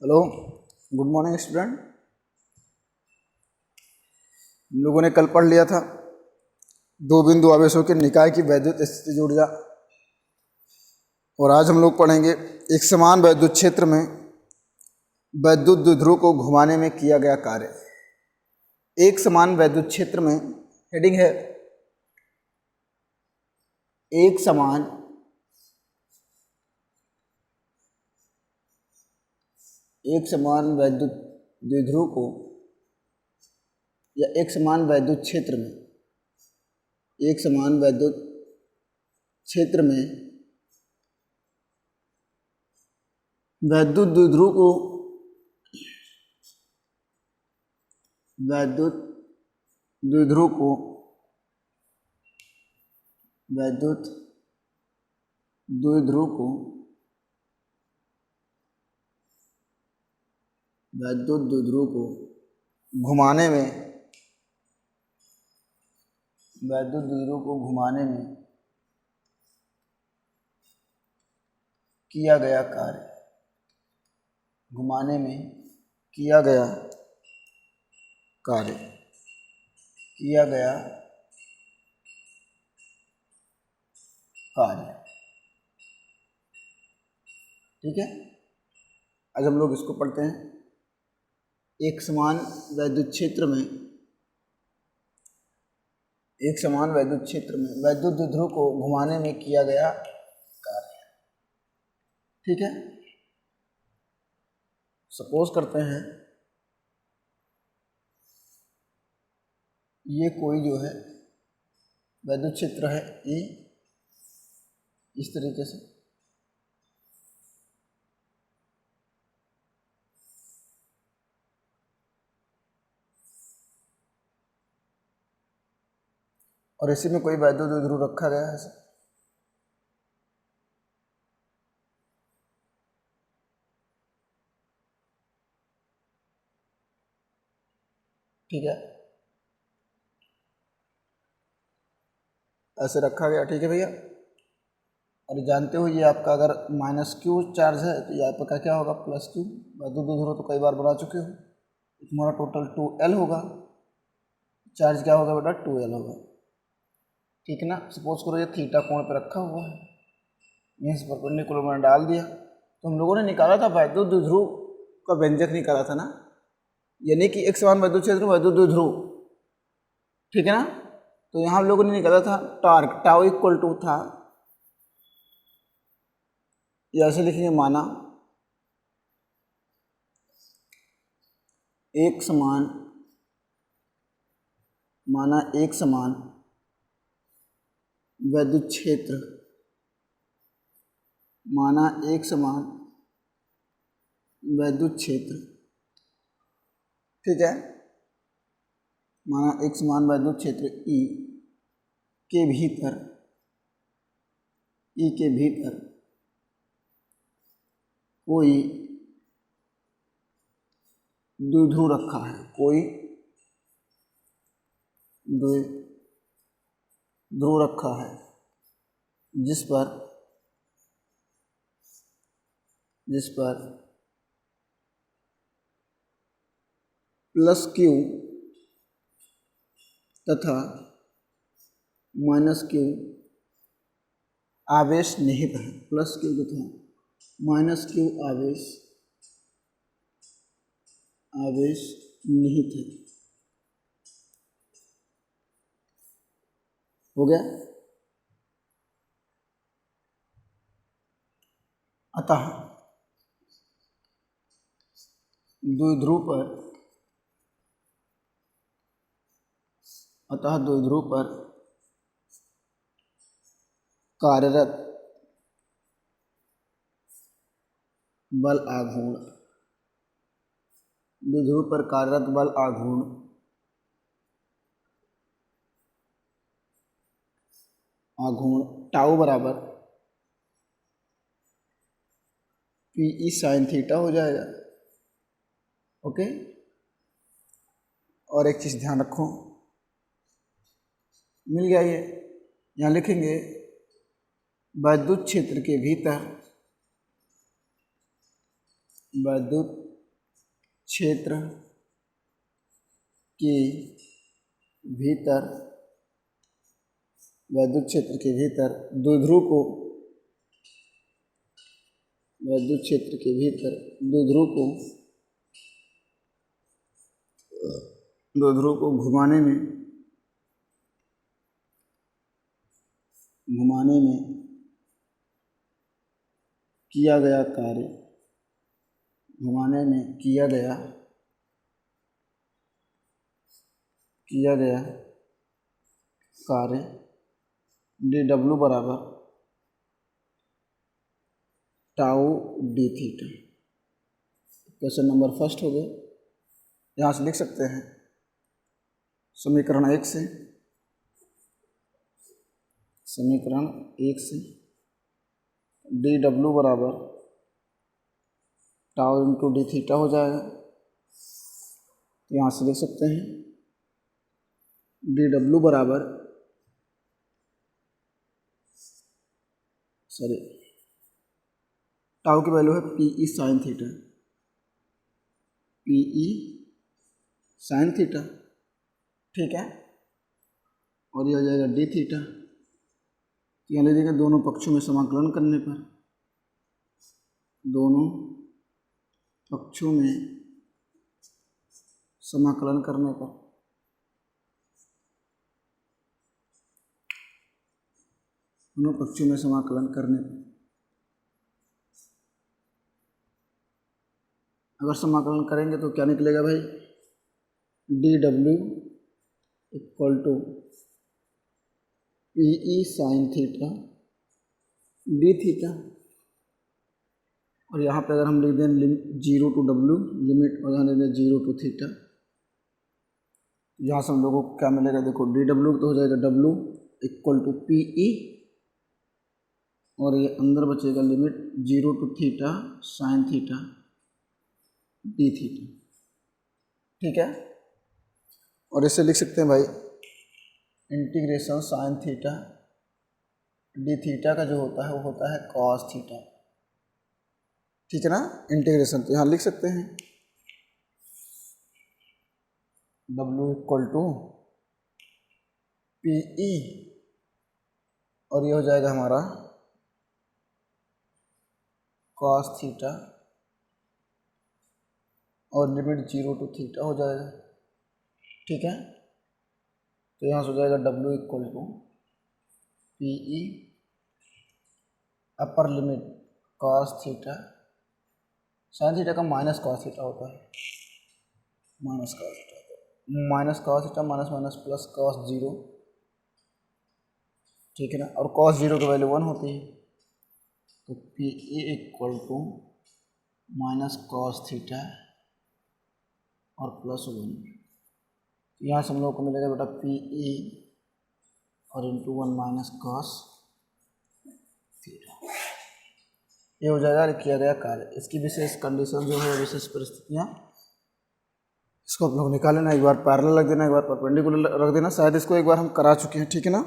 Hello, good morning student. हम लोगों ने कल पढ़ लिया था दो बिंदु आवेशों के निकाय की वैद्युत स्थितिज ऊर्जा, और आज हम लोग पढ़ेंगे एक समान वैद्युत क्षेत्र में वैद्युत द्विध्रुव को घुमाने में किया गया कार्य। एक समान वैद्युत क्षेत्र में, हेडिंग है एक समान वैद्युत द्विध्रुव को, या एक समान वैद्युत क्षेत्र में, एक समान वैद्युत क्षेत्र में वैद्युत द्विध्रुव को वैद्युत द्विध्रुव को वैद्युत द्विध्रुव को वैद्युत द्विध्रुव को घुमाने में वैद्युत द्विध्रुव को घुमाने में किया गया कार्य, घुमाने में किया गया कार्य, किया गया कार्य। ठीक है, आज हम लोग इसको पढ़ते हैं। एक समान वैद्युत क्षेत्र में, एक समान वैद्युत क्षेत्र में वैद्युत द्विध्रुव को घुमाने में किया गया कार्य। ठीक है, सपोज करते हैं ये कोई जो है वैद्युत क्षेत्र है, ये इस तरीके से, और इसी में कोई वैद्युत द्विध्रुव रखा गया है। ठीक है, ऐसे रखा गया। ठीक है भैया, और जानते हो ये आपका अगर -q चार्ज है तो यहाँ पर क्या होगा, +q। वैद्युत द्विध्रुव तो कई बार बना चुके हो। तुम्हारा टोटल 2L होगा, चार्ज क्या होगा बेटा, 2L होगा। ठीक है ना। सपोज करो ये थीटा कोण पे रखा हुआ है, यहीं से परपेंडिकुलर मैंने डाल दिया, तो हम लोगों ने निकाला था वैद्युत द्विध्रुव का व्यंजक निकाला था ना, यानी कि एक समान वैद्युत क्षेत्र वैद्युत द्विध्रुव। ठीक है ना। तो यहाँ हम लोगों ने निकाला था टॉर्क, टाउ इक्वल टू था, या ऐसे लिखेंगे, माना एक समान वैद्युत क्षेत्र, माना एक समान वैद्युत क्षेत्र। ठीक है, माना एक समान वैद्युत क्षेत्र E के भीतर, E के भीतर कोई द्विध्रुव रखा है, कोई द्विध्रुव रखा है, जिस पर +q तथा -q आवेश निहित है, +q तथा -q आवेश निहित है। हो गया। अतः द्विध्रुव पर कार्यरत बल आघूर्ण, द्विध्रुव पर कार्यरत बल आघूर्ण टाउ बराबर PE sin थीटा हो जाएगा। ओके, और एक चीज ध्यान रखो, मिल गया ये, यहाँ लिखेंगे वैद्युत क्षेत्र के भीतर, वैद्युत क्षेत्र के भीतर, वैद्युत क्षेत्र के भीतर द्विध्रुव को, वैद्युत क्षेत्र के भीतर द्विध्रुव को घुमाने में किया गया कार्य, घुमाने में किया गया कार्य dw बराबर tau D theta. Question number first हो गया। यहाँ से लिख सकते हैं समीकरण 1 से, dw बराबर टाउ इंटू डी थीटा हो जाएगा। तो यहाँ से लिख सकते हैं dw बराबर टाउ की वैल्यू है पीई साइन थीटा, ठीक है। और ये हो जाएगा डी थीटा। यहाँ ले देंगे दोनों पक्षों में समाकलन करने पर, दोनों पक्षों में समाकलन करने पर अगर समाकलन करेंगे तो क्या निकलेगा भाई, dw equal to PE sine theta D theta. और यहाँ पे अगर हम लिख दें 0 to w लिमिट, और यहाँ लिख दें 0 to थीटा, यहाँ से हम लोगों को क्या मिलेगा, देखो dw तो हो जाएगा w इक्वल टू पीई, और ये अंदर बचेगा limit 0 to theta sine theta D theta, ठीक है। और इसे लिख सकते हैं भाई integration sign theta D theta का जो होता है वो होता है कॉस थीटा, ठीक है ना, इंटीग्रेशन। तो यहाँ लिख सकते हैं w इक्वल टू पीई, और ये हो जाएगा हमारा कॉस थीटा, और लिमिट 0 to थीटा हो जाएगा, ठीक है। तो यहाँ से हो जाएगा w equal to PE upper limit cos theta, sine theta का माइनस कॉस थीटा होता है, minus cos theta minus plus cos 0, ठीक है ना। और कॉस 0 की वैल्यू 1 होती है, तो PE equal to minus cos theta और प्लस 1। यहाँ से हम लोग को मिलेगा बेटा पीई और इंटू 1 माइनस कॉस थीटा। ये हो जाएगा किया गया कार्य। इसकी विशेष कंडीशन जो है, विशेष परिस्थितियाँ, इसको आप लोग निकाल लेना, एक बार पैरेलल रख देना, एक बार परपेंडिकुलर रख देना। शायद इसको एक बार हम करा चुके हैं, ठीक है ना।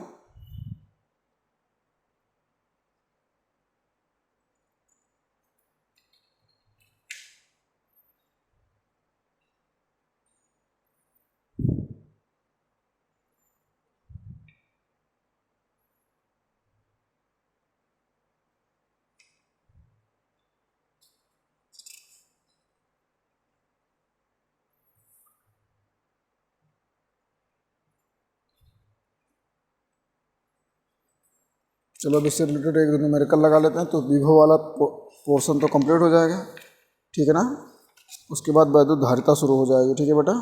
चलो अब इससे रिलेटेड एक न्यूमेरिकल लगा लेते हैं, तो विभव वाला पोर्शन तो कंप्लीट हो जाएगा, ठीक है ना। उसके बाद वैद्युत धारिता शुरू हो जाएगी, ठीक है बेटा।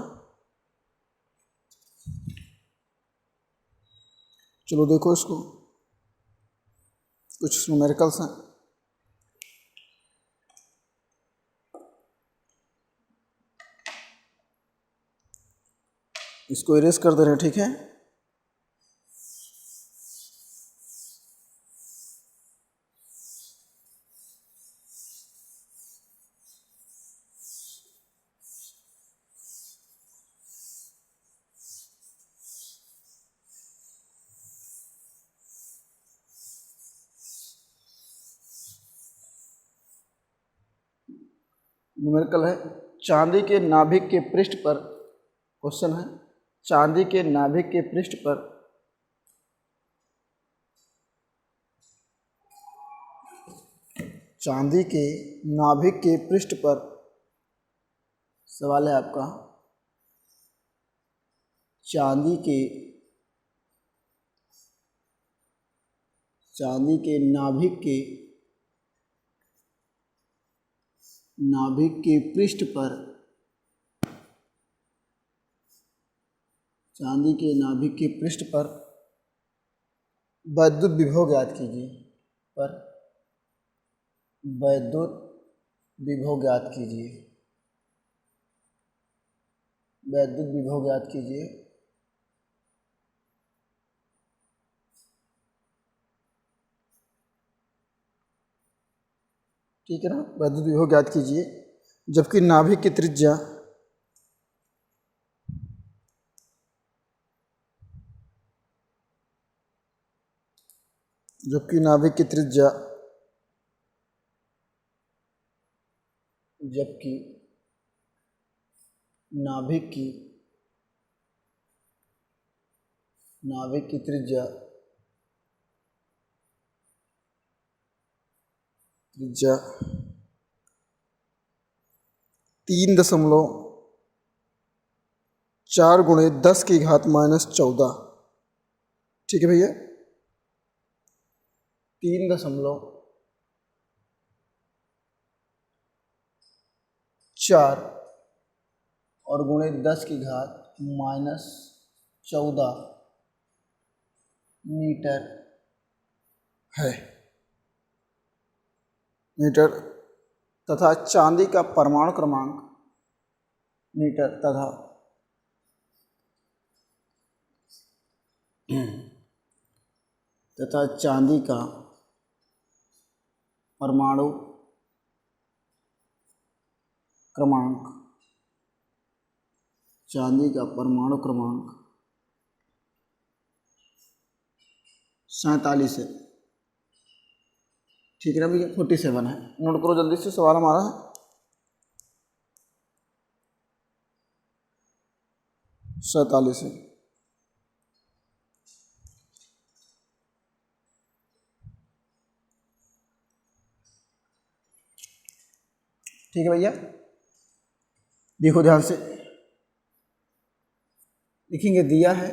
चलो देखो इसको, कुछ न्यूमेरिकल्स हैं, इसको इरेज कर दे रहे हैं, ठीक है। न्यूमेरिकल है चांदी के नाभिक के पृष्ठ पर, क्वेश्चन है, चांदी के नाभिक के पृष्ठ पर चांदी के नाभिक के पृष्ठ पर, सवाल है आपका, चांदी के नाभिक के पृष्ठ पर, चांदी के नाभिक के पृष्ठ पर वैद्युत विभव ज्ञात कीजिए, पर वैद्युत विभव ज्ञात कीजिए, वैद्युत विभव ज्ञात कीजिए। ठीक है ना, वैद्युत विभव ज्ञात कीजिए। जबकि नाभिक की त्रिज्या जबकि नाभिक की त्रिज्या जबकि नाभिक की त्रिज्या 3.4 गुणे 10 की घात -14, ठीक है भैया, 3.4 और गुणे 10 की घात -14 मीटर है, मीटर, तथा चांदी का परमाणु क्रमांक मीटर तथा चांदी का परमाणु क्रमांक 47 है, ठीक है ना भैया, 47 है। नोट करो जल्दी से, सवाल हमारा है 47 है। ठीक है भैया, देखो ध्यान से, लिखेंगे, दिया है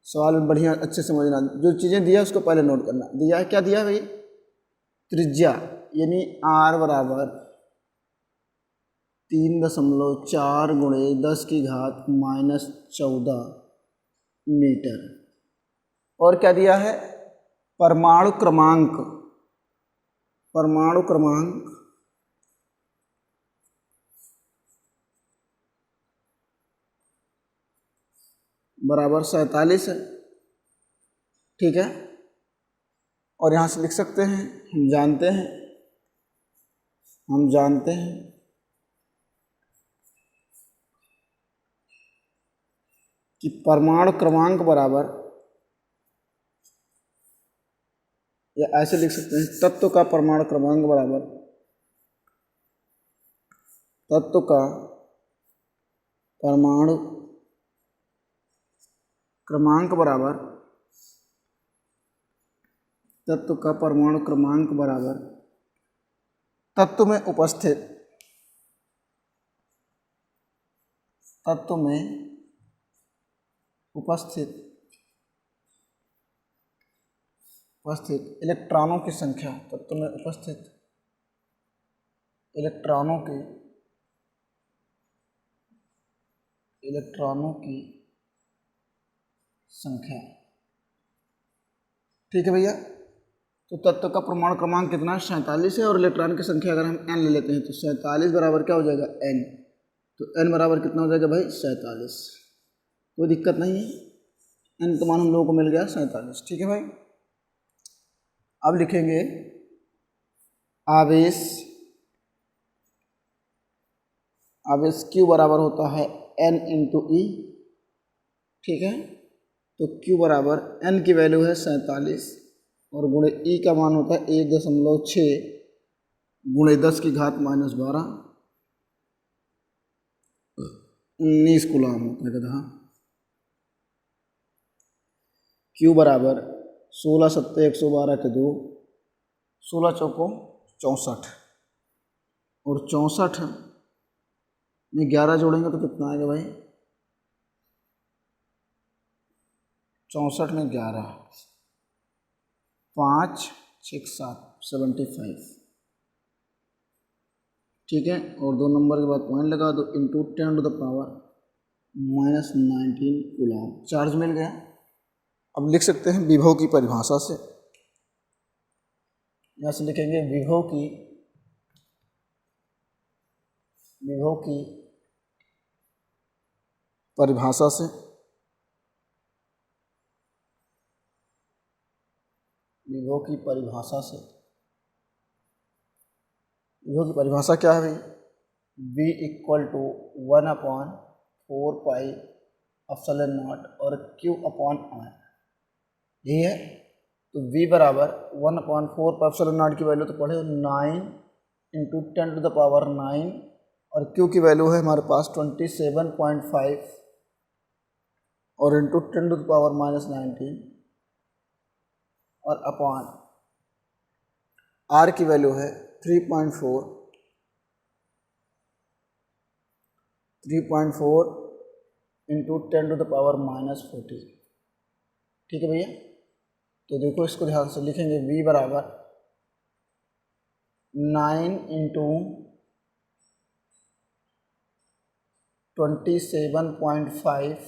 सवाल में, बढ़िया अच्छे समझना, जो चीज़ें दिया उसको पहले नोट करना। दिया है, क्या दिया है भाई, त्रिज्या यानी r बराबर 3.4 गुणे 10 की घात -14 मीटर, और क्या दिया है, परमाणु क्रमांक बराबर 47 है, ठीक है। और यहाँ से लिख सकते हैं, हम जानते हैं कि परमाणु क्रमांक बराबर, या ऐसे लिख सकते हैं, तत्व का परमाणु क्रमांक बराबर तत्व का परमाणु क्रमांक बराबर तत्व में उपस्थित इलेक्ट्रॉनों की संख्या, तत्व में उपस्थित इलेक्ट्रॉनों की संख्या, ठीक है भैया। तो तत्व का परमाणु क्रमांक कितना, 47 है, और इलेक्ट्रॉन की संख्या अगर हम n ले लेते हैं तो 47 बराबर क्या हो जाएगा, n, तो n बराबर कितना हो जाएगा भाई, 47, कोई दिक्कत नहीं है, n का मान हम लोगों को मिल गया 47, ठीक है भाई। अब लिखेंगे आवेश Q बराबर होता है n × E, ठीक है। तो Q बराबर n की वैल्यू है 47 और गुणे E का मान होता है 1.6 गुणे 10 की घात -12 19 कूलाम होता है गधा। क्यू बराबर 16 सत्ते 112 के 2, 16 चौको 64 और 64 में 11 जोड़ेंगे तो कितना आएगा भाई? 64 में 11 5 6 7 75। ठीक है, और 2 नंबर के बाद पॉइंट लगा दो, into 10 to the power -19 coulomb charge मिल गया। अब लिख सकते हैं विभव की परिभाषा से। यहाँ से लिखेंगे विभव की परिभाषा से। विभव की परिभाषा क्या है भाई? V = 1/4πε0 और Q/R यही है। तो V बराबर 1/4πε0 की वैल्यू तो पढ़े 9 × 10 टू द पावर 9 और Q की वैल्यू है हमारे पास 27.5 और इंटू 10 टू द पावर -19 और अपॉन R की वैल्यू है 3.4 इंटू 10 टू द पावर -40। ठीक है भैया, तो देखो इसको ध्यान से लिखेंगे। V बराबर 9 × 27.5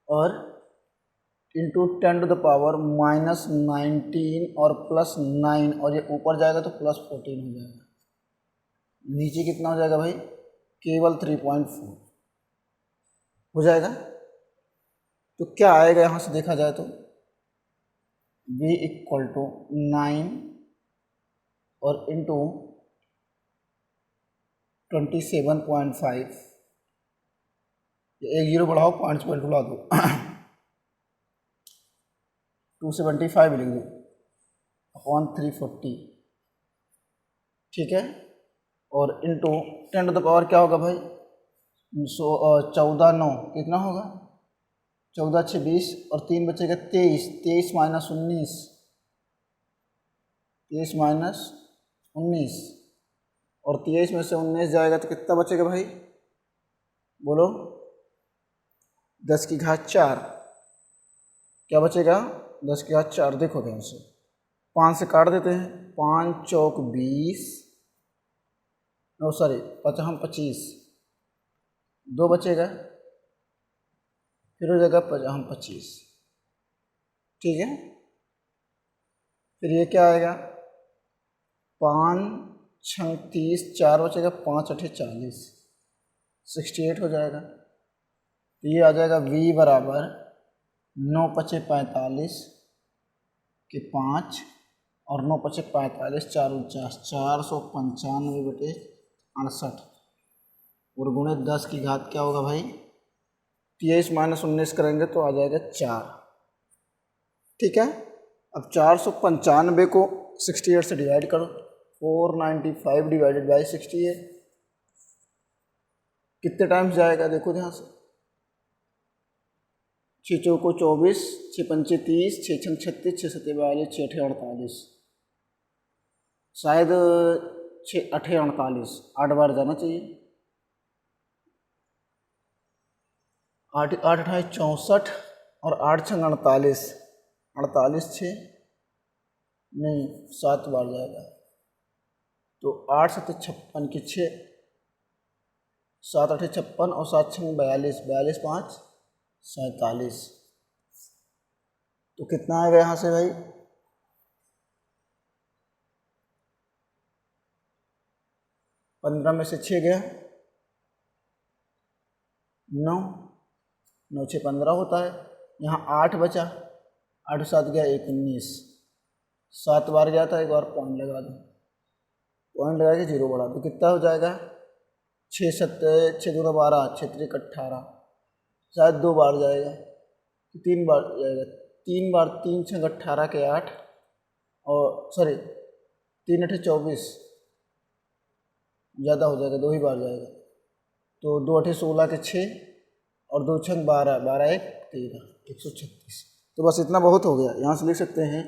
और इंटू 10 टू द पावर -19 और +9 और ये ऊपर जाएगा तो +14 हो जाएगा। नीचे कितना हो जाएगा भाई? केवल 3.4 हो जाएगा। तो क्या आएगा यहाँ से देखा जाए तो V = 9 और इंटू 27.5, एक जीरो बढ़ाओ 5 पॉइंट उड़ा दो 275 लिख दो अपॉन 340। ठीक है, और इंटू 10 टू द पावर क्या होगा भाई? 14 9 कितना होगा? 14 6 20 और 3 बचेगा 23, 23 - 19, 23 - 19 और 23 में से 19 जाएगा तो कितना बचेगा भाई? बोलो 10 की घात 4। क्या बचेगा? 10 की घात 4। देखो ध्यान से 5 से काट देते हैं। 5 चौक 20, नो सॉरी 5 25, 2 बचेगा फिर हो जाएगा 5 25। ठीक है, फिर ये क्या आएगा? 5 6 30, 4 बचेगा 5 8 40, 68 हो जाएगा। तो ये आ जाएगा V बराबर 9 5 45 के 5 और 9 5 45, 4 49, 495/68 और गुणे 10 की घात क्या होगा भाई? 23 - 19 करेंगे तो आ जाएगा 4। ठीक है, अब 495 को 68 से डिवाइड करो। 495 डिवाइडेड बाई 68 कितने टाइम्स जाएगा? देखो ध्यान से। 6 चौको 24, 6 पंचे 30, 6 छंग 36, 6 सत्ते 42, 6 अठे 48, शायद 6 अठे 48, 8 बार जाना चाहिए। 8 8 अठाई 64 और 8 छंग 48, 48 6 नहीं 7 बार जाएगा तो 8 7 56 की 6, 7 8 56 और 7 छंग 42, 42 5 47। तो कितना आएगा यहाँ से भाई? 15 में से 6 गया 9, 9 6 15 होता है। यहाँ 8 बचा, 8 7 गया 1 19, 7 बार गया था। एक बार पॉइंट लगा दो, पॉइंट लगा के 0 बढ़ा दो, कितना हो जाएगा? 6 7 6 2 12, 6 3 18, शायद 2 बार जाएगा, 3 बार जाएगा। 3 बार 3 6 18 के 8 और सॉरी 3 8 24, ज़्यादा हो जाएगा, 2 ही बार जाएगा। तो 2 8 16 के 6 और 2 6 12, 12 1 13, 136। तो बस इतना बहुत हो गया। यहाँ से लिख सकते हैं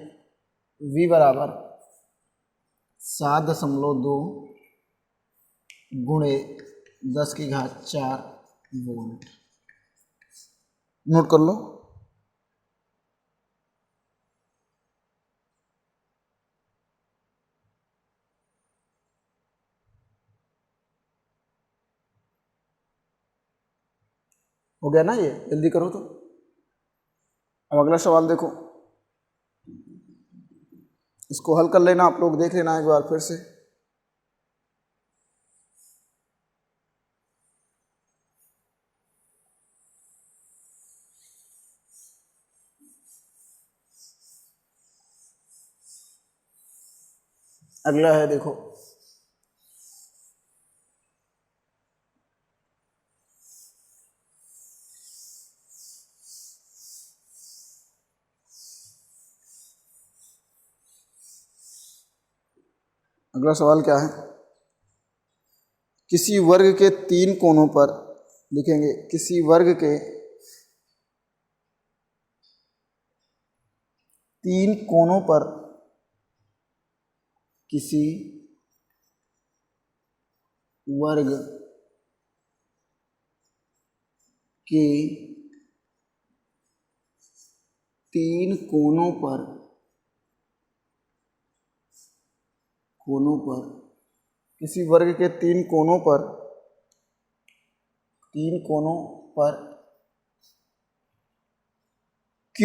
v बराबर 7.2 गुणे 10⁴ वोल्ट। नोट कर लो। हो गया ना, ये जल्दी करो। तो अब अगला सवाल देखो, इसको हल कर लेना, आप लोग देख लेना एक बार फिर से। अगला है, देखो अगला सवाल क्या है। किसी वर्ग के 3 कोनों पर, लिखेंगे किसी वर्ग के 3 कोनों पर किसी वर्ग के 3 कोनों पर किसी वर्ग के 3 कोनों पर Q,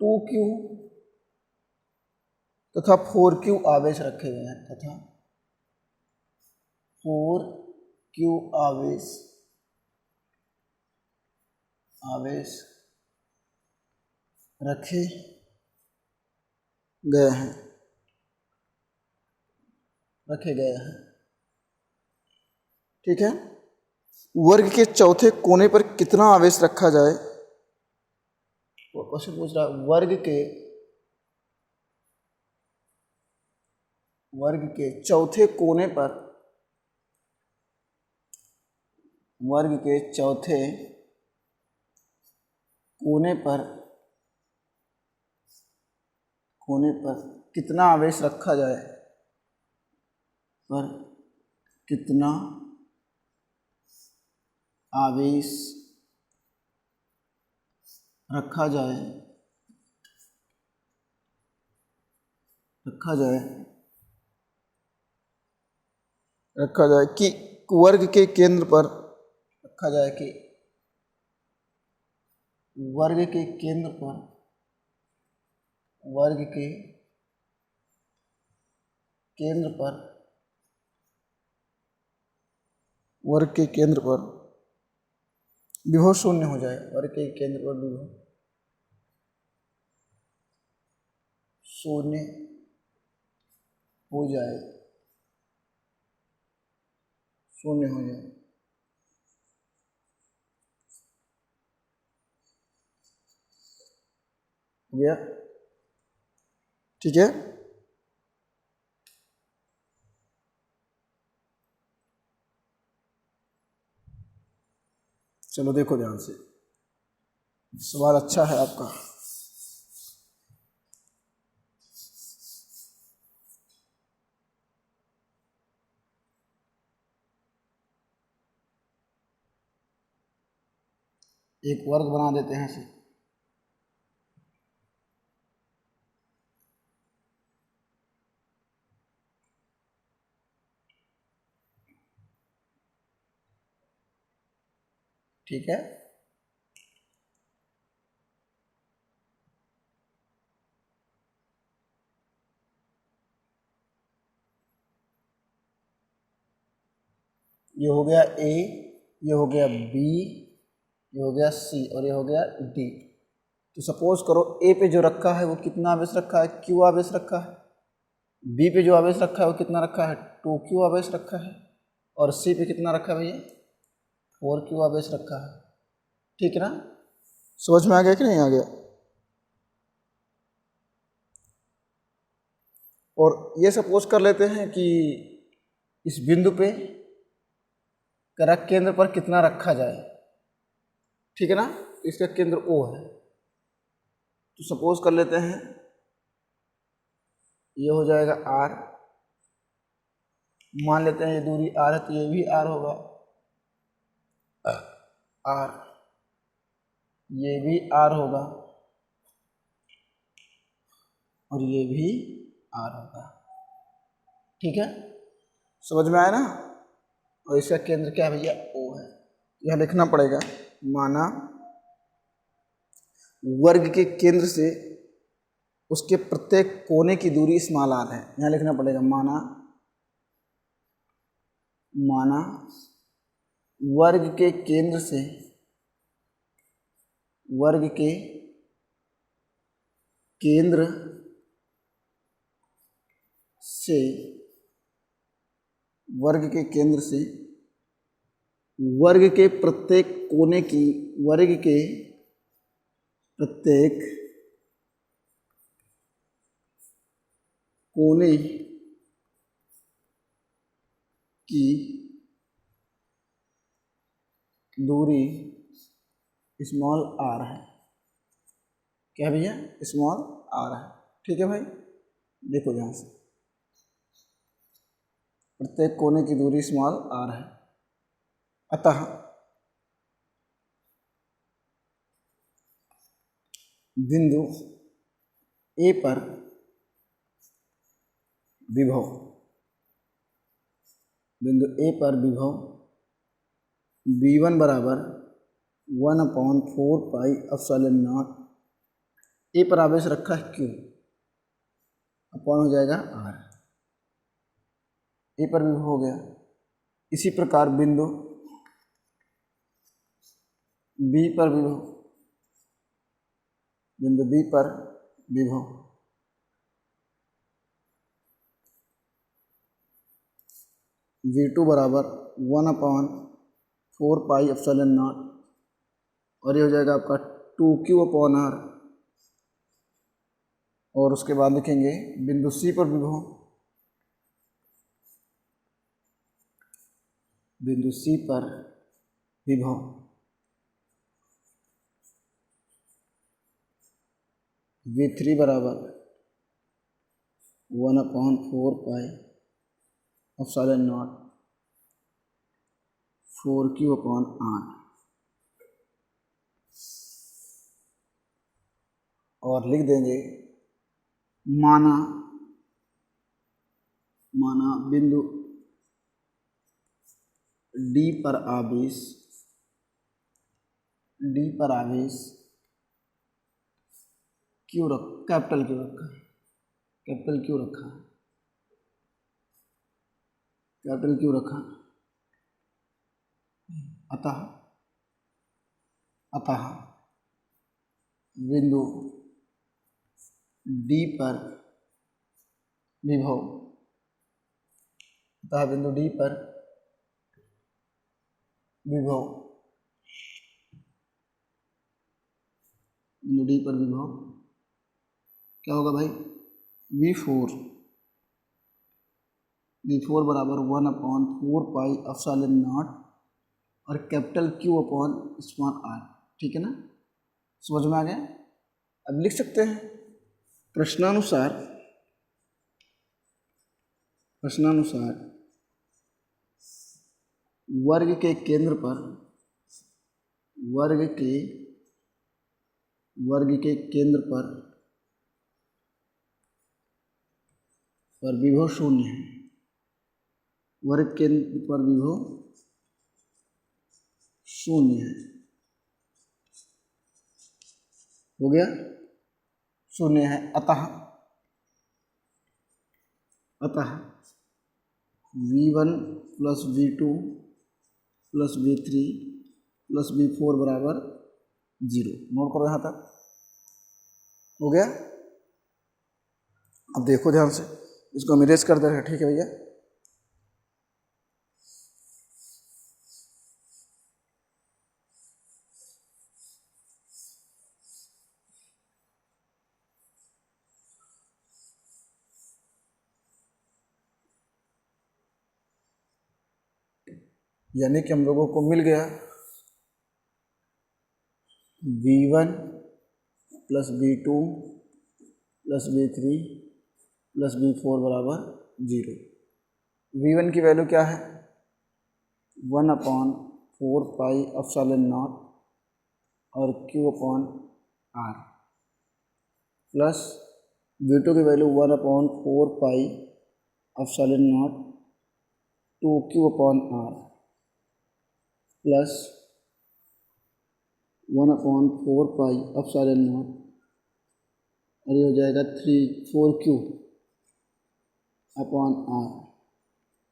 2Q तथा 4Q आवेश रखे गए हैं, तथा 4Q आवेश रखे गए हैं। ठीक है। वर्ग के चौथे कोने पर कितना आवेश रखा जाए। वो क्वेश्चन पूछ रहा है, वर्ग के चौथे कोने पर, कितना आवेश रखा जाए, कितना आवेश रखा जाए कि वर्ग के केंद्र पर विभव शून्य हो जाए। वर्ग के केंद्र पर विभव शून्य हो जाए। हो गया। ठीक है। चलो देखो ध्यान से, सवाल अच्छा है आपका। एक वर्ग बना देते हैं इसे। ठीक है। ये हो गया A, ये हो गया B, ये हो गया C और ये हो गया D। तो सपोज करो A पे जो रखा है वो कितना आवेश रखा है, Q आवेश रखा है। B पे जो आवेश रखा है वो कितना रखा है, 2Q आवेश रखा है। और C पे कितना रखा है भैया, 4Q आवेश रखा है। ठीक है ना, समझ में आ गया कि नहीं आ गया। और ये सपोज कर लेते हैं कि इस बिंदु पे करक केंद्र पर कितना रखा जाए, ठीक है ना। इसका केंद्र O है, तो सपोज कर लेते हैं ये हो जाएगा R। मान लेते हैं ये दूरी R है, तो ये भी R होगा, R, ये भी R होगा और ये भी R होगा, ठीक है, समझ में आया ना। और इसका केंद्र क्या है भैया, O है। यह लिखना पड़ेगा, माना वर्ग के केंद्र से उसके प्रत्येक कोने की दूरी स्मॉल r है। यहाँ लिखना पड़ेगा माना वर्ग के केंद्र से वर्ग के केंद्र से वर्ग के केंद्र से वर्ग के प्रत्येक कोने की वर्ग के प्रत्येक कोने की दूरी स्मॉल r है। क्या भैया, स्मॉल r है, ठीक है भाई। देखो ध्यान से, प्रत्येक कोने की दूरी स्मॉल r है। अतः बिंदु A पर विभव, बिंदु A पर विभव V1 बराबर 1/4 पाई एप्सिलॉन नॉट, A पर आवेश रखा है Q, अपॉन हो जाएगा R। A पर विभव हो गया। इसी प्रकार बिंदु B पर विभव, बिंदु B पर विभव V2 बराबर 1/4 पाई एप्सिलॉन नॉट, और ये हो जाएगा आपका 2Q/R। और उसके बाद लिखेंगे बिंदु C पर विभव, बिंदु C पर विभव V3 बराबर 1/4 पाई एप्सिलॉन नॉट 4Q/R। और लिख देंगे माना बिंदु D पर आवेश कैपिटल क्यू रखा है, कैपिटल क्यू रखा। अतः बिंदु D पर विभव, बिंदु D पर विभव क्या होगा भाई, V4 बराबर 1/4 पाई एप्सिलॉन नॉट और कैपिटल Q/r, ठीक है ना, समझ में आ गया। अब लिख सकते हैं प्रश्नानुसार वर्ग के केंद्र पर विभव शून्य है, वर्ग केंद्र पर विभव शून्य है, हो गया, शून्य है। अतः V1 plus V2 plus V3 plus V4 बराबर 0। नोट करो यहाँ तक, हो गया। अब देखो ध्यान से, इसको हम इरेज कर दे रहे हैं, ठीक है भैया। यानी कि हम लोगों को मिल गया V1 plus V2 plus V3 plus V4 बराबर 0। V1 की वैल्यू क्या है 1/4πε0 और Q/R प्लस V2 की वैल्यू 1/4πε0 2Q/R प्लस 1/4πε0 और ये हो जाएगा 4Q/R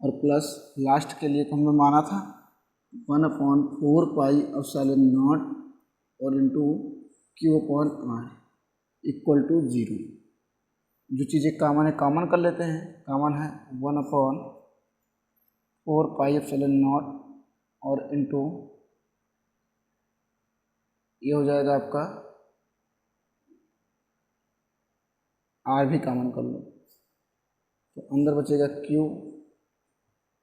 और प्लस लास्ट के लिए तो हमने माना था 1/4πε0 और इंटू Q/R इक्वल टू 0। जो चीज़ें कॉमन है कॉमन कर लेते हैं। कॉमन है 1/4πε0 और इंटू ये हो जाएगा आपका R भी कॉमन कर लो तो अंदर बचेगा Q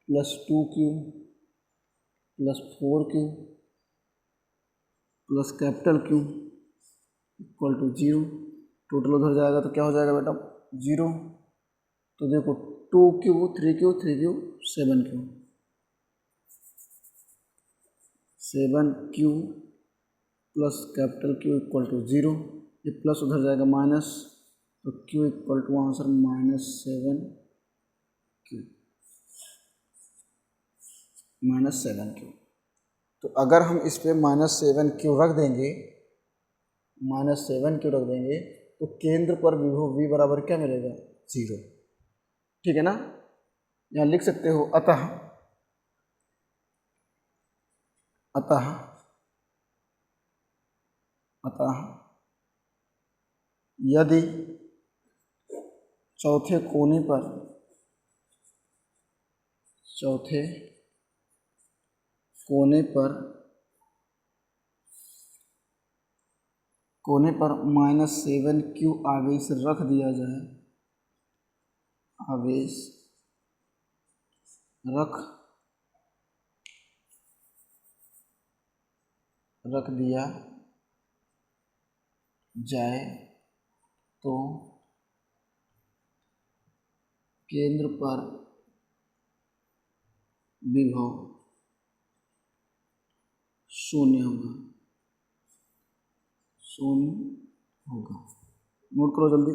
plus 2Q plus 4Q plus capital Q equal to 0। Total उधर जाएगा तो क्या हो जाएगा बेटा 0। तो देखो 2Q 3Q 3Q 7Q 7Q plus capital Q equal to 0। ये प्लस उधर जाएगा माइनस तो Q equal to answer -7Q। तो अगर हम इस पे -7Q रख देंगे तो केंद्र पर विभव V बराबर क्या मिलेगा 0। ठीक है ना। यहाँ लिख सकते हो अतः यदि चौथे कोने पर -7Q आवेश रख दिया जाए रख दिया जाए तो केंद्र पर विभव 0 होगा। नोट करो जल्दी।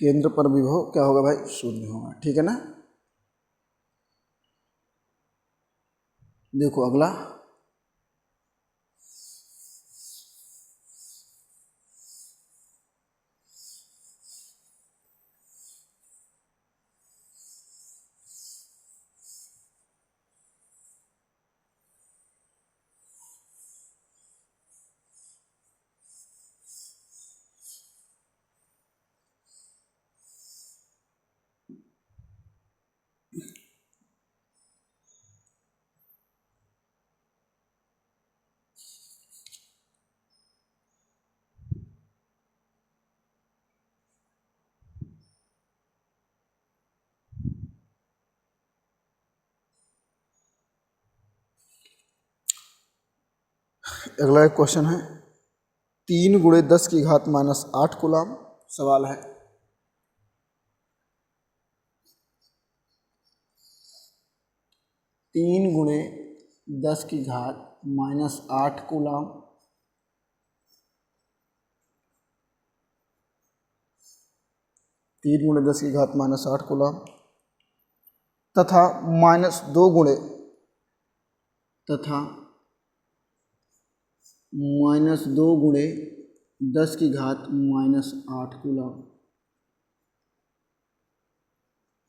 केंद्र पर विभव क्या होगा भाई 0 होगा। ठीक है ना। देखो अगला एक क्वेश्चन है 3 × 10⁻⁸ कूलाम। सवाल है 3 × 10⁻⁸ कूलाम तथा -2 × 10⁻⁸ कूलाम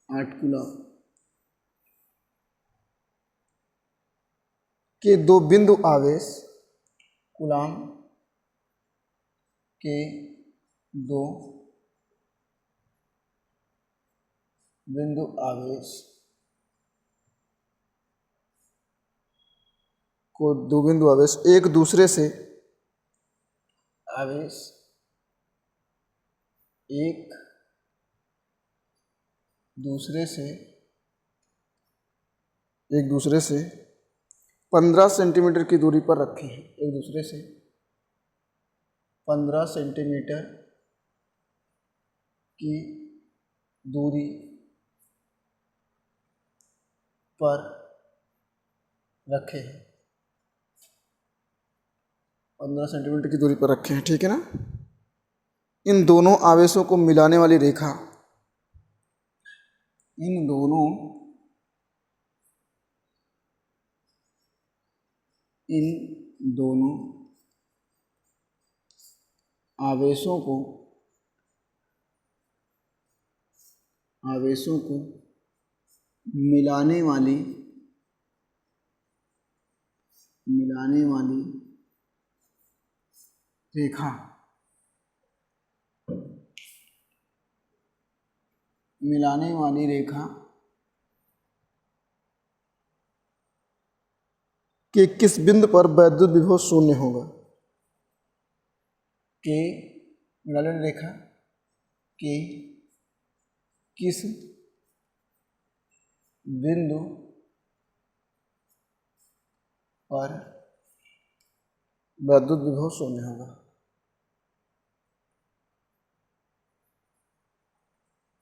8 कूलाम के दो बिंदु आवेश कूलाम के दो बिंदु आवेश को दो बिंदु आवेश एक दूसरे से आवेश एक दूसरे से 15 सेंटीमीटर की दूरी पर रखे हैं। एक दूसरे से 15 सेंटीमीटर की दूरी पर रखे हैं। 15 सेंटीमीटर की दूरी पर रखे हैं, ठीक है ना। इन दोनों आवेशों को मिलाने वाली रेखा, इन दोनों आवेशों को मिलाने वाली रेखा के किस बिंदु पर वैद्युत विभव शून्य होगा। के मिलाने रेखा के किस बिंदु पर वैद्युत विभव शून्य होगा।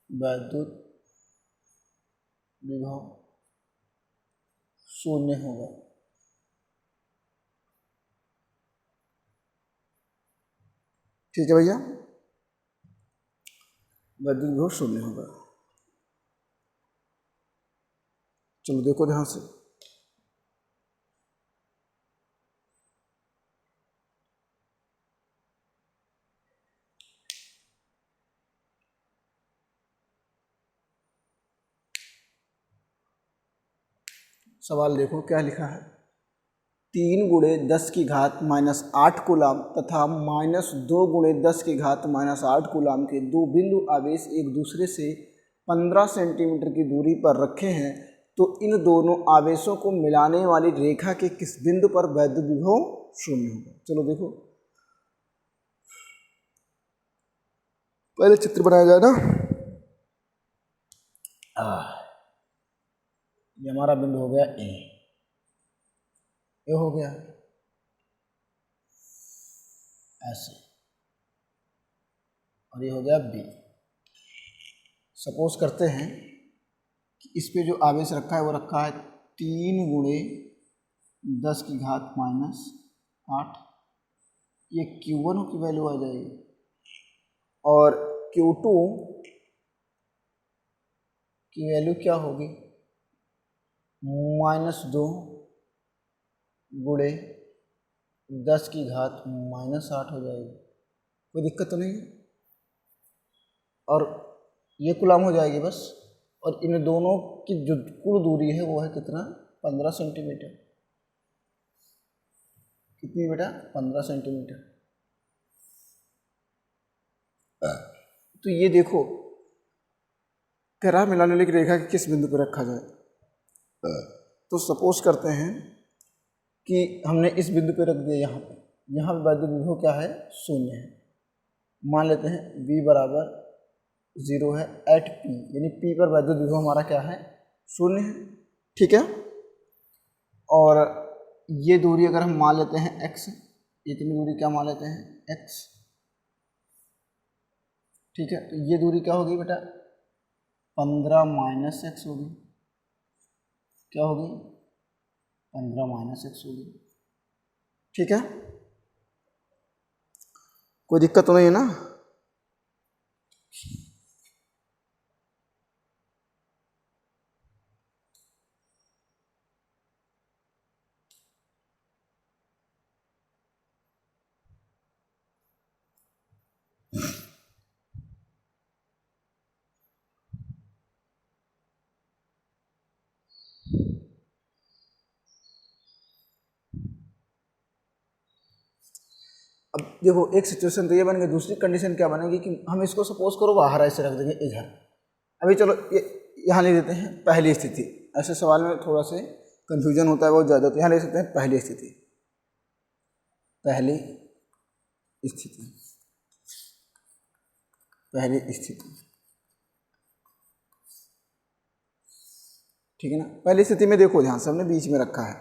वैद्युत विभव शून्य होगा। ठीक है भैया, वैद्युत विभव शून्य होगा। चलो देखो ध्यान से, सवाल देखो क्या लिखा है। 3 गुणे 10 की घात -8 कूलाम तथा -2 गुणे 10 की घात -8 कूलाम के दो बिंदु आवेश एक दूसरे से 15 सेंटीमीटर की दूरी पर रखे हैं, तो इन दोनों आवेशों को मिलाने वाली रेखा के किस बिंदु पर वैद्युत विभव शून्य होगा। चलो देखो, पहले चित्र बनाया जाए ना। ये हमारा बिंदु हो गया ए हो गया ऐसे, और ये हो गया बी। सपोज करते हैं कि इस पे जो आवेश रखा है वो रखा है 3 गुणे 10 की घात -8। ये Q1 की वैल्यू आ जाएगी, और Q2 की वैल्यू क्या होगी, -2 गुणे 10 की घात -8 हो जाएगी। कोई दिक्कत तो नहीं है, और ये कूलाम हो जाएगी बस। और इन दोनों की जो कुल दूरी है वो है कितना, 15 सेंटीमीटर। कितनी बेटा, 15 सेंटीमीटर। तो ये देखो, कह मिलाने वाली रेखा के किस बिंदु पर रखा जाए। तो सपोज करते हैं कि हमने इस बिंदु पे रख दिया, यहाँ पे वैद्युत विभव क्या है, शून्य है। मान लेते हैं V बराबर 0 है एट P, यानी P पर वैद्युत विभव हमारा क्या है, शून्य है। ठीक है, और ये दूरी अगर हम मान लेते हैं x, इतनी दूरी क्या मान लेते हैं, x। ठीक है, तो ये दूरी क्या होगी बेटा, 15 - x होगी। क्या होगी, 15 - x होगी। ठीक है, कोई दिक्कत तो नहीं है ना। अब देखो, एक सिचुएशन तो ये बन गई, दूसरी कंडीशन क्या बनेगी कि हम इसको सपोज करो बाहर ऐसे रख देंगे इधर। अभी चलो ये यहाँ ले देते हैं पहली स्थिति। ऐसे सवाल में थोड़ा से कन्फ्यूजन होता है बहुत ज़्यादा। तो यहाँ ले सकते हैं पहली स्थिति, पहली स्थिति, पहली स्थिति, ठीक है ना। पहली स्थिति में देखो ध्यान से हमने बीच में रखा है,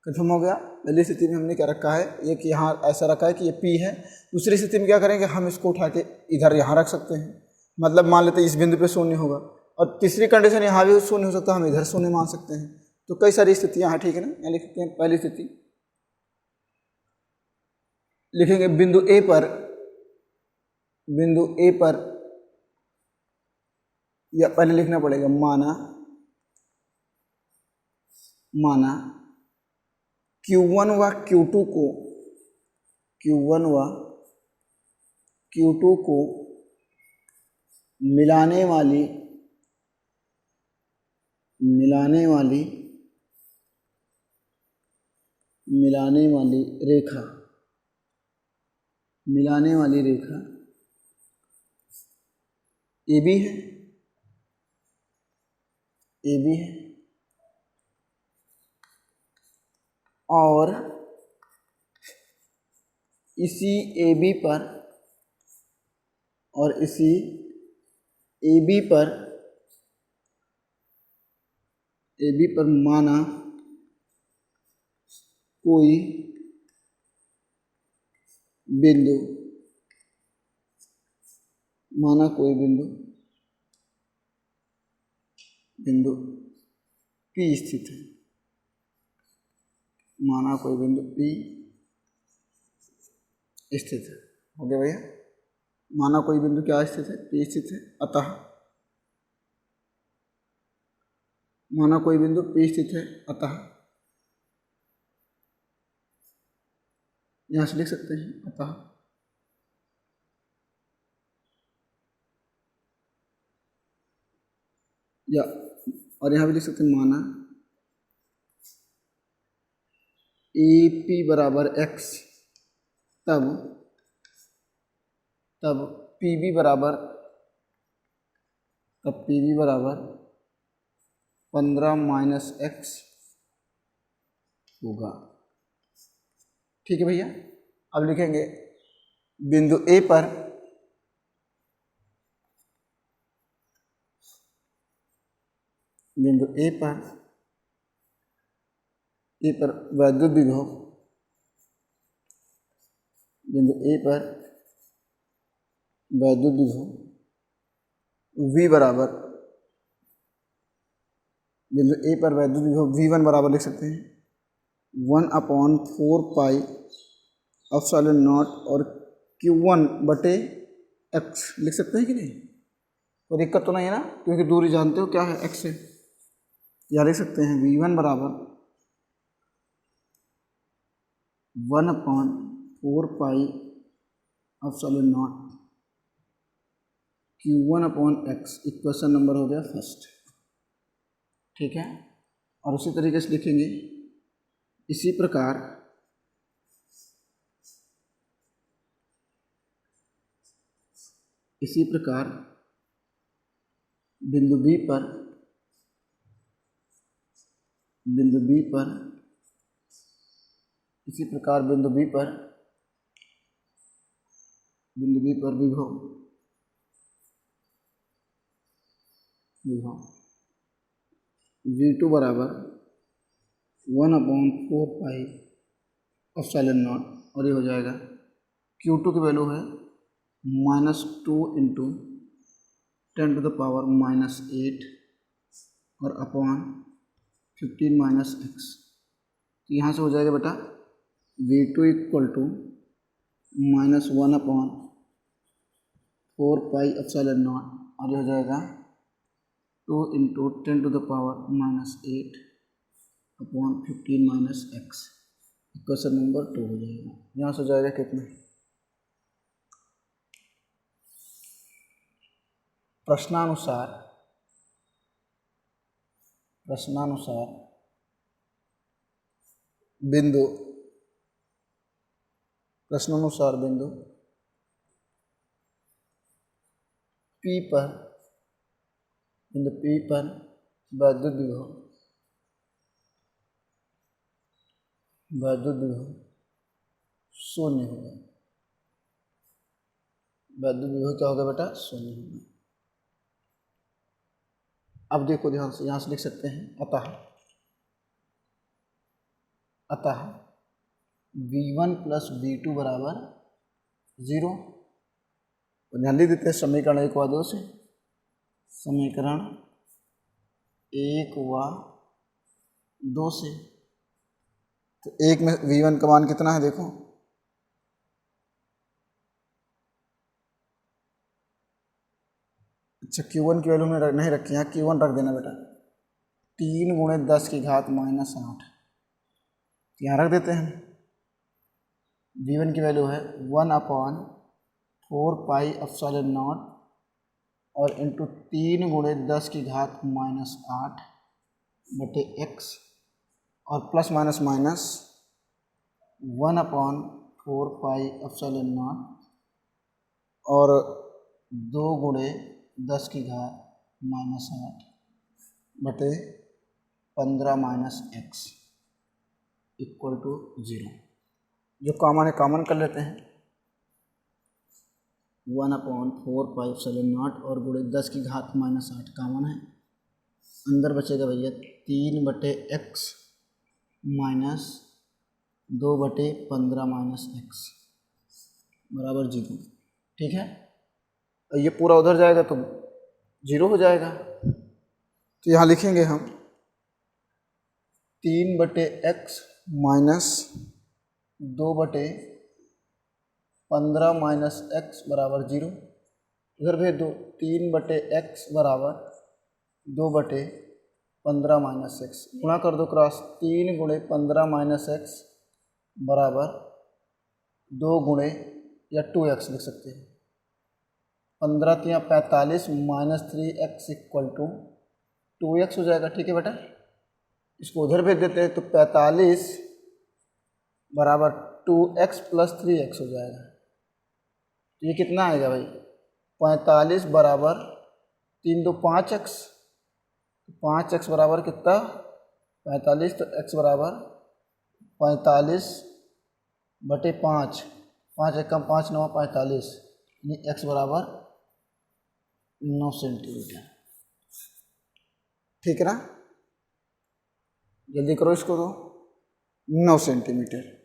कन्फर्म हो गया। पहली स्थिति में हमने क्या रखा है, ये कि यहाँ ऐसा रखा है कि ये P है। दूसरी स्थिति में क्या करेंगे, हम इसको उठा के इधर यहाँ रख सकते हैं, मतलब मान लेते हैं इस बिंदु पे शून्य होगा, और तीसरी कंडीशन यहाँ भी शून्य हो सकता है, हम इधर शून्य मान सकते हैं। तो कई सारी स्थितियाँ हैं, ठीक है ना। यहाँ लिख सकते हैं पहली स्थिति, लिखेंगे बिंदु ए पर, बिंदु ए पर, या पहले लिखना पड़ेगा माना Q1 व Q2 को, Q1 व Q2 को मिलाने वाली रेखा, मिलाने वाली रेखा AB है, AB है, और इसी AB पर, और इसी AB पर माना कोई बिंदु, बिंदु P स्थित है, माना कोई बिंदु P स्थित है। हो गया भैया, माना कोई बिंदु क्या स्थित है, P स्थित है। अतः माना कोई बिंदु P स्थित है, अतः यहाँ से लिख सकते हैं अतः या, और यहाँ भी लिख सकते हैं माना AP बराबर x, तब PB बराबर 15 - x होगा। ठीक है भैया। अब लिखेंगे बिंदु A पर, बिंदु A पर वैद्युत विभव, बिंदु A पर वैद्युत विभव V बराबर, बिंदु A पर वैद्युत विभव V1 बराबर लिख सकते हैं 1/4 पाई एप्सिलॉन नॉट, और Q1 बटे x लिख सकते हैं कि नहीं, कोई दिक्कत तो नहीं है ना, क्योंकि दूरी जानते हो क्या है, x है। या लिख सकते हैं V1 बराबर 1/4 pi epsilon not Q1/x, equation number हो गया फर्स्ट। ठीक है। और उसी तरीके से लिखेंगे इसी प्रकार बिंदु B पर इसी प्रकार बिंदु B पर विभव V2 बराबर 1/4 पाई एप्सिलॉन नॉट, और ये हो जाएगा Q2 की वैल्यू है -2 × 10⁻⁻8 और अपॉन 15 - x। तो यहाँ से हो जाएगा बेटा V2 = -1/4 पाई एप्सिलॉन नॉट, और ये हो जाएगा 2 × 10⁻⁻8 अपॉन 15 - x। इक्वेशन नंबर 2 हो जाएगा। यहाँ से हो जाएगा कितना, प्रश्नानुसार बिंदु P पर वैद्युत विभव वैद्युत विभव शून्य होगा। वैद्युत विभव क्या होगा बेटा? शून्य होगा। अब देखो ध्यान से, यहाँ से लिख सकते हैं अतः V1 प्लस V2 बराबर 0। तो ध्यान लिख देते हैं समीकरण 1 व 2 से। समीकरण 1 व 2 से तो एक में V1 का मान कितना है देखो, अच्छा Q1 की वैल्यू में नहीं रखी, यहाँ Q1 रख देना बेटा। 3 गुणे 10 की घात -8 यहाँ रख देते हैं। V1 की वैल्यू है 1/4πε0 और इंटू 3 गुणे 10 की घात -8 बटे x और प्लस माइनस माइनस 1/4πε0 और 2 गुणे 10 की घात -8 बटे 15 - x इक्वल टू 0। जो कॉमन है कॉमन कर लेते हैं। 1/4πε0 और गुणे 10 की घात -8 कॉमन है। अंदर बचेगा भैया 3/x माइनस 2/15 - x बराबर 0। ठीक है, और ये पूरा उधर जाएगा तो 0 हो जाएगा। तो यहाँ लिखेंगे हम 3/x माइनस 2/15 - x बराबर 0। इधर भेज दो 3/x बराबर 2/15 - x गुणा कर दो क्रॉस 3 गुणे 15 - x बराबर 2 गुणे या 2x लिख सकते हैं। 15 × 45 -3x इक्वल टू 2x हो जाएगा। ठीक है बेटा, इसको उधर भेज देते हैं तो 45 बराबर 2x प्लस 3x हो जाएगा। तो ये कितना आएगा भाई? 45 बराबर 3 2 5x, 5x बराबर कितना? 45। तो x बराबर 45 बटे 5, 5 एकम 5 9 45, यानी x बराबर 9 सेंटीमीटर। ठीक है ना, जल्दी करो इसको। तो 9 सेंटीमीटर।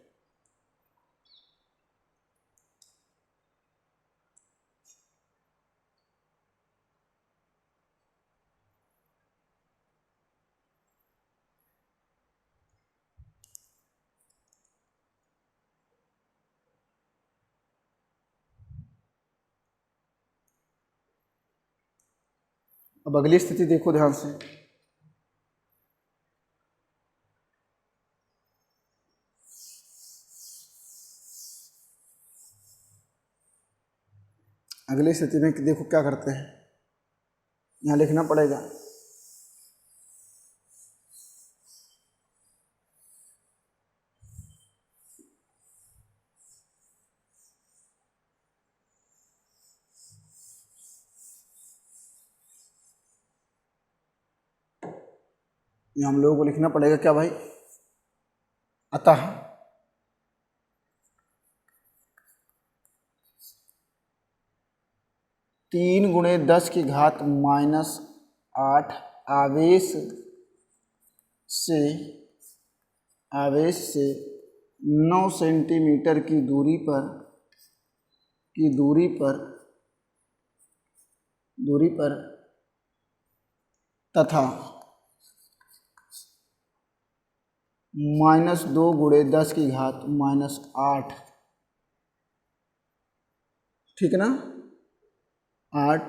अब अगली स्थिति देखो ध्यान से। अगली स्थिति में देखो क्या करते हैं, यहाँ लिखना पड़ेगा ये हम लोगों को लिखना पड़ेगा क्या भाई? अतः 3 गुणे 10 की घात -8 आवेश से 9 सेंटीमीटर की दूरी पर तथा -2 गुणे 10 की घात -8, ठीक है ना, 8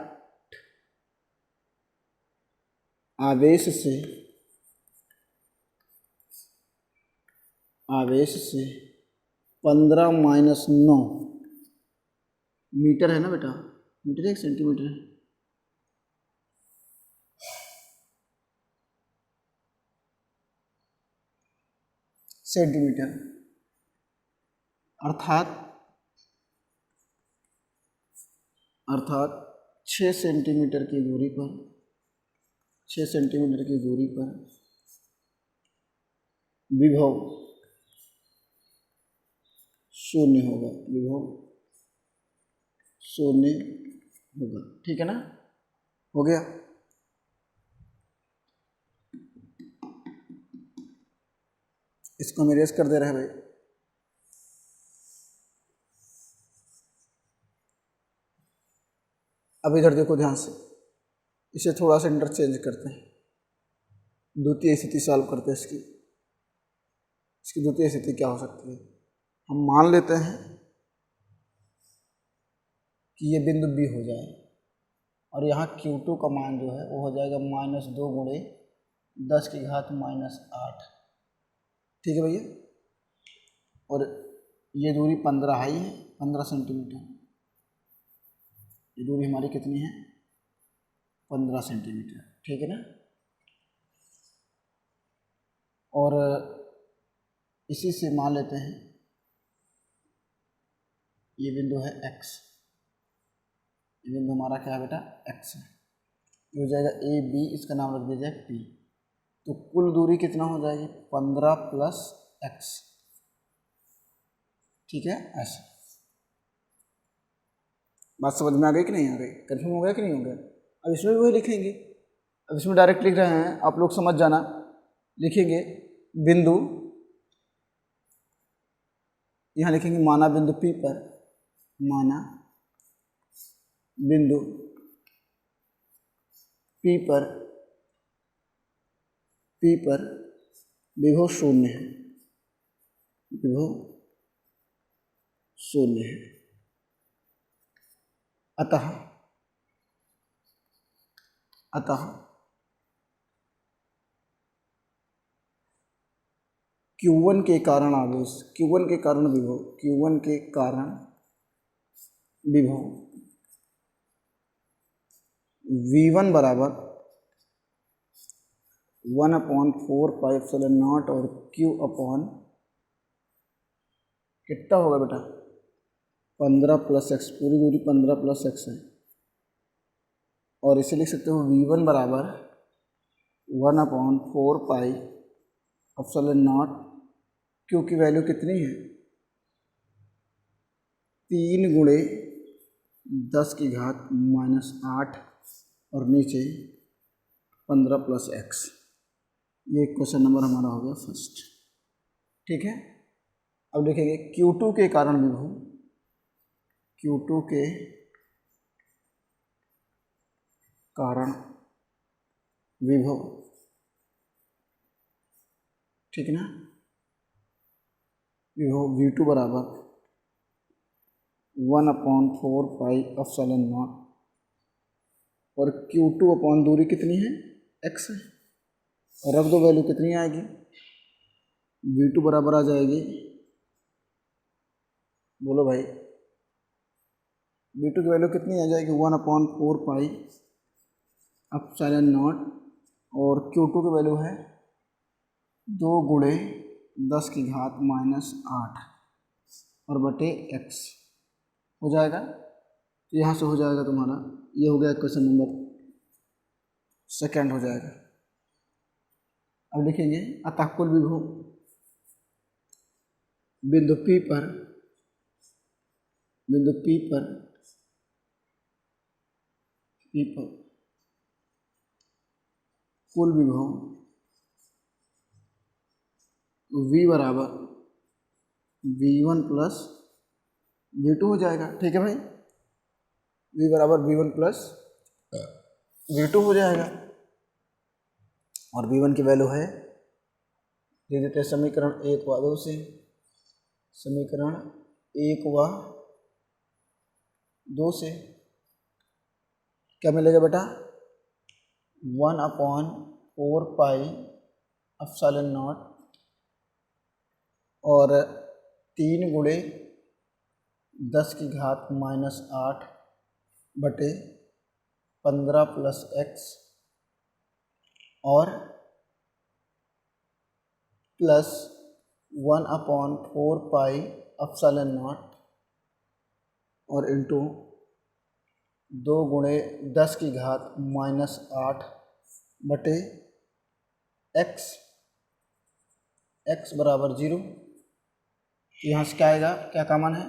आवेश से 15 - 9 मीटर है ना बेटा? मीटर 1 सेंटीमीटर है। सेंटीमीटर अर्थात 6 सेंटीमीटर की दूरी पर विभव शून्य होगा, विभव शून्य होगा। ठीक है ना, हो गया। इसको हम इरेज कर दे रहे हैं भाई। अब इधर देखो ध्यान से, इसे थोड़ा सा इंटरचेंज करते हैं, द्वितीय स्थिति सॉल्व करते हैं इसकी। इसकी द्वितीय स्थिति क्या हो सकती है? हम मान लेते हैं कि ये बिंदु B हो जाए और यहाँ Q2 का मान जो है वो हो जाएगा -2 गुणे 10 की घात -8। ठीक है भैया, और ये दूरी 15 है, 15 सेंटीमीटर। ये दूरी हमारी कितनी है? 15 सेंटीमीटर। ठीक है ना, और इसी से मान लेते हैं ये बिंदु है X। ये बिंदु हमारा क्या है बेटा? X है। ये हो जाएगा AB, इसका नाम रख दीजिए P। तो कुल दूरी कितना हो जाएगी? 15 + X। ठीक है, ऐसे बात समझ में आ गई कि नहीं आ गई? कन्फर्म हो गया कि नहीं हो गया? अब इसमें भी वही लिखेंगे। अब इसमें डायरेक्ट लिख रहे हैं, आप लोग समझ जाना। लिखेंगे बिंदु, यहाँ लिखेंगे माना बिंदु P पर, माना बिंदु P पर विभव शून्य है, विभव शून्य है। अतः Q1 के कारण आवेश, Q1 के कारण विभव, Q1 के कारण विभव V1 बराबर 1/4πε0 और Q अपॉन कितना होगा बेटा? 15 + X। पूरी दूरी 15 + X है, और इसे लिख सकते हो V1 बराबर 1/4πε0। Q की वैल्यू कितनी है? 3 गुणे 10 की घात -8 और नीचे 15 + X। ये क्वेश्चन नंबर हमारा हो गया फर्स्ट। ठीक है, अब देखेंगे Q2 के कारण विभव, Q2 के कारण विभव। ठीक है ना, विभव V2 बराबर 1/4πε0 और Q2 अपॉन दूरी कितनी है? X है, और रख दो वैल्यू कितनी आएगी? V2 बराबर आ जाएगी, बोलो भाई, V2 की वैल्यू कितनी आ जाएगी? 1/4πε0 और Q2 की वैल्यू है 2 गुणे 10 की घात -8 और बटे X हो जाएगा। तो यहाँ से हो जाएगा तुम्हारा, ये हो गया क्वेश्चन नंबर सेकंड हो जाएगा। अब लिखेंगे अतः कुल विभव बिंदु P पर कुल विभव V बराबर V1 + V2 हो जाएगा। ठीक है भाई, V बराबर V1 + V2 हो जाएगा, और V1 की वैल्यू है, दे देते हैं समीकरण 1 व 2 से। समीकरण 1 व 2 से क्या मिलेगा बेटा? 1/4πε0 और 3 गुणे 10 की घात -8 बटे 15 + X और प्लस 1/4πε0 और इंटू 2 गुणे 10 की घात -8 बटे X बराबर 0। यहाँ से क्या आएगा, क्या कॉमन है,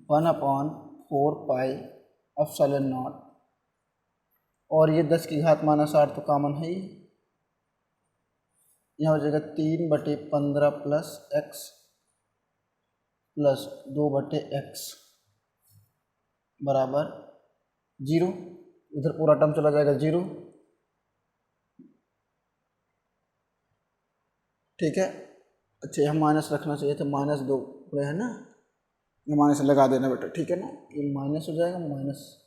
1/4 पाई एप्सिलॉन नॉट, और ये 10 की घात -8 तो कॉमन है ही। यहाँ हो जाएगा 3/15 प्लस एक्स प्लस 2/x बराबर 0। इधर पूरा टर्म चला जाएगा 0। ठीक है। अच्छा यहाँ माइनस रखना चाहिए था, -2 पूरे है ना, ये माइनस लगा देना बेटा, ठीक है ना, ये माइनस हो जाएगा, माइनस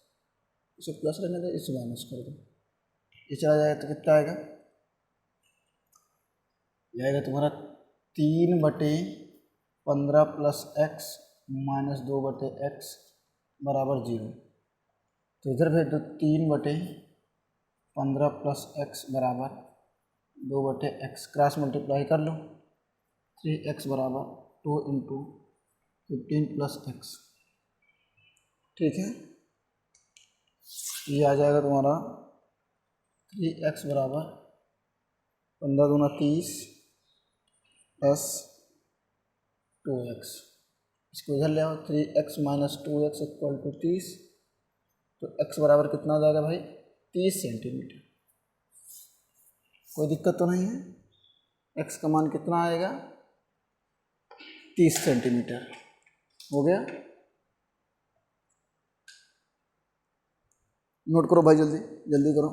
इसे प्लस रहने दो, इसे माइनस कर दो, ये चला जाएगा तो कितना आएगा, ये आएगा तुम्हारा 3/15 प्लस एक्स माइनस 2/x बराबर 0। तो इधर भेज दो 3/15 प्लस एक्स बराबर 2/x, क्रॉस मल्टीप्लाई कर लो, 3x बराबर 2 × 15 प्लस एक्स। ठीक है, ये आ जाएगा तुम्हारा 3x बराबर 15 दूना 30 प्लस 2x। इसको इधर ले आओ, 3x minus 2x equal to 30। तो x बराबर कितना आ जाएगा भाई, 30 सेंटीमीटर। कोई दिक्कत तो नहीं है, x का मान कितना आएगा, 30 सेंटीमीटर। हो गया, नोट करो भाई, जल्दी जल्दी करो।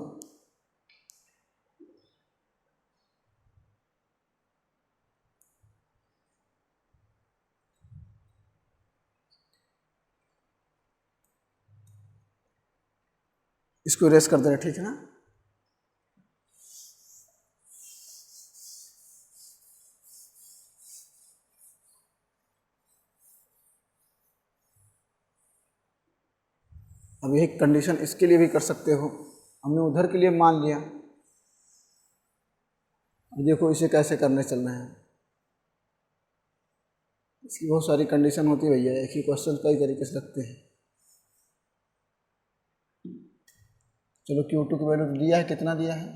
इसको इरेज कर देना, ठीक है ना। अब यही कंडीशन इसके लिए भी कर सकते हो, हमने उधर के लिए मान लिया। अब देखो इसे कैसे करने चल रहे हैं, इसकी बहुत सारी कंडीशन होती है भैया, एक ही क्वेश्चन कई तरीके से लगते हैं। चलो Q2 की वैल्यू दिया है, कितना दिया है,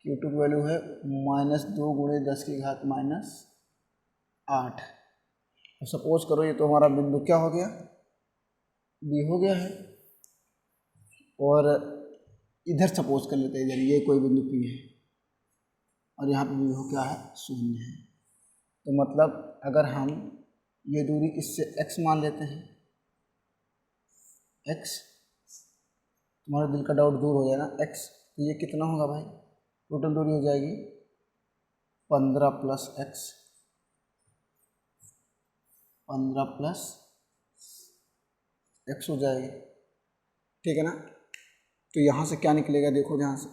Q2 की वैल्यू है -2 × 10 की घात -8। अब सपोज करो ये तो हमारा बिंदु क्या हो गया, B हो गया है, और इधर सपोज कर लेते हैं, इधर ये कोई बिंदु P है और यहाँ पे भी हो क्या है, 0 है। तो मतलब अगर हम ये दूरी इससे x मान लेते हैं, x, तुम्हारे दिल का डाउट दूर हो जाए ना, x, तो ये कितना होगा भाई, टोटल दूरी हो जाएगी 15 प्लस x, 15 प्लस x हो जाएगी, ठीक है ना। तो यहाँ से क्या निकलेगा, देखो यहाँ से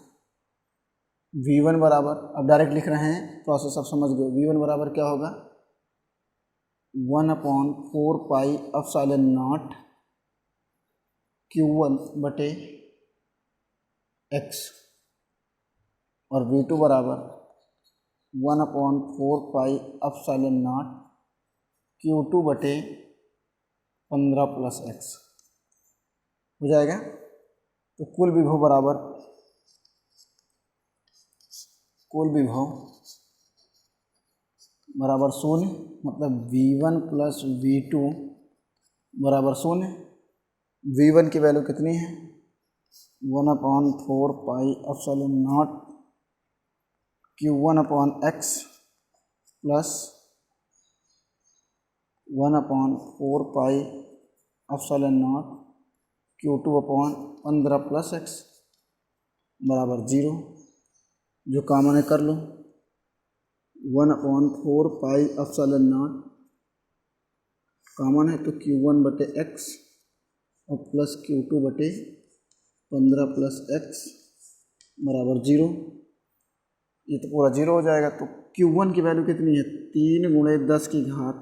v1 बराबर, अब डायरेक्ट लिख रहे हैं, प्रोसेस अब समझ गए। v1 बराबर क्या होगा, 1/4 पाई एप्सिलॉन नॉट Q1/x, और v2 बराबर 1/4 pi epsilon not Q2/15 plus x हो जाएगा। तो कुल विभव बराबर, कुल विभव बराबर 0, मतलब v1 प्लस v2 बराबर 0। v1 की वैल्यू कितनी है, 1/4 pi epsilon not Q1/x plus 1/4 pi epsilon not Q2/15 plus x बराबर 0। जो कॉमन है कर लो, 1/4 पाई एप्सिलॉन नॉट कॉमन है, तो Q1/x और प्लस Q2/15 प्लस x बराबर 0। ये तो पूरा 0 हो जाएगा। तो Q1 की वैल्यू कितनी है, 3 × 10 की घात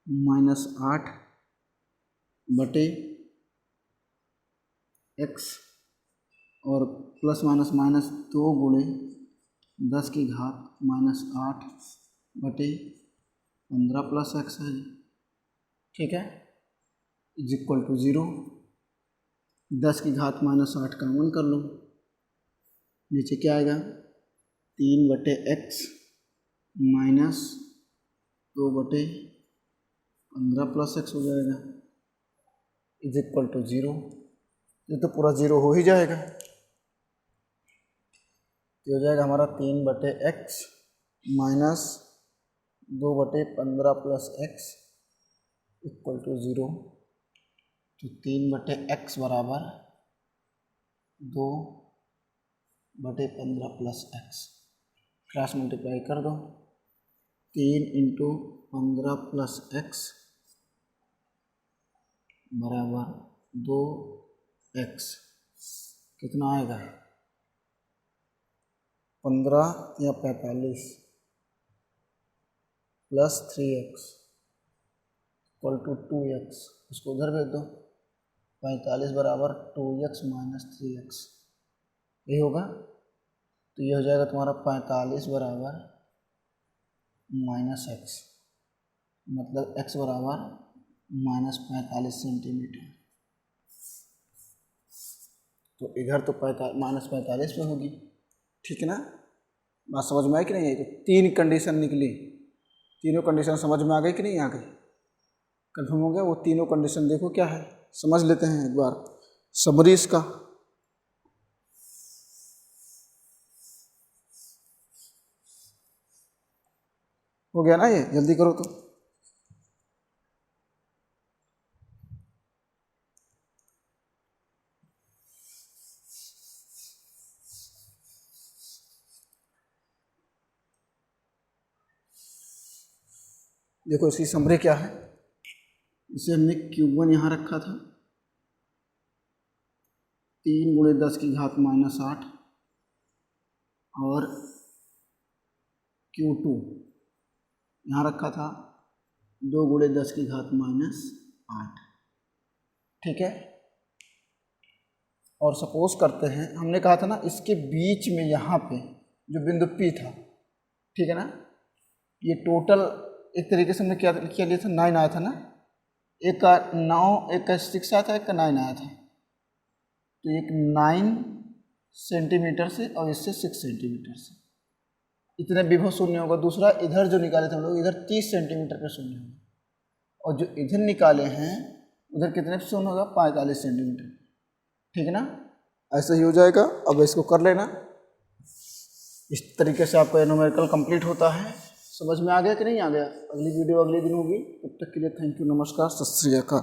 -8 बटे x, और प्लस माइनस -2 × 10 की घात -8 बटे 15 प्लस x है, ठीक है, इज इक्वल टू 0। 10 की घात -8 कॉमन कर लो, नीचे क्या आएगा, 3/x माइनस 2/15 प्लस एक्स हो जाएगा इज इक्वल टू 0। ये तो पूरा 0 हो ही जाएगा, तो हो जाएगा हमारा 3/x minus 2/15 plus X equal to 0। तो 3/x बराबर 2/15 प्लस एक्स, क्रॉस मल्टीप्लाई कर दो। 3 × 15 प्लस एक्स बराबर 2x, कितना आएगा 15 या 45 plus 3x equal to 2x, उसको उधर भेज दो। 45 बराबर 2x माइनस 3x, यही होगा। तो ये हो जाएगा तुम्हारा 45 बराबर माइनस एक्स, मतलब x बराबर माइनस 45 सेंटीमीटर। तो इधर तो माइनस 45 पे होगी, ठीक है ना। बात समझ में आई कि नहीं आई? तो 3 कंडीशन निकली, तीनों कंडीशन समझ में आ गई कि नहीं आ गई? कंफर्म हो गया? वो तीनों कंडीशन देखो क्या है, समझ लेते हैं एक बार समरी इसका। हो गया ना? ये जल्दी करो तो। देखो इसकी समरी क्या है। इसे हमने Q1 यहाँ रखा था 3 × 10⁻⁻8 और Q2 यहाँ रखा था 2 × 10⁻⁻8, ठीक है। और सपोज करते हैं, हमने कहा था ना इसके बीच में यहाँ पे जो बिंदु P था, ठीक है ना, ये टोटल एक तरीके से हमने क्या लिया था, 9 आया था ना। एक का 9, एक का 6 आया था, एक का 9 आया था। तो एक 9 सेंटीमीटर से और इससे 6 सेंटीमीटर से इतने विभव शून्य होगा। दूसरा इधर जो निकाले थे हम लोग, इधर 30 सेंटीमीटर पे शून्य होगा, और जो इधर निकाले हैं उधर कितने पे शून्य होगा, 45 सेंटीमीटर, ठीक है ना। ऐसा ही हो जाएगा। अब इसको कर लेना, इस तरीके से आपका न्यूमेरिकल कंप्लीट होता है। समझ में आ गया कि नहीं आ गया? अगली वीडियो अगले दिन होगी, तब तक के लिए थैंक यू, नमस्कार, सत श्री अकाल।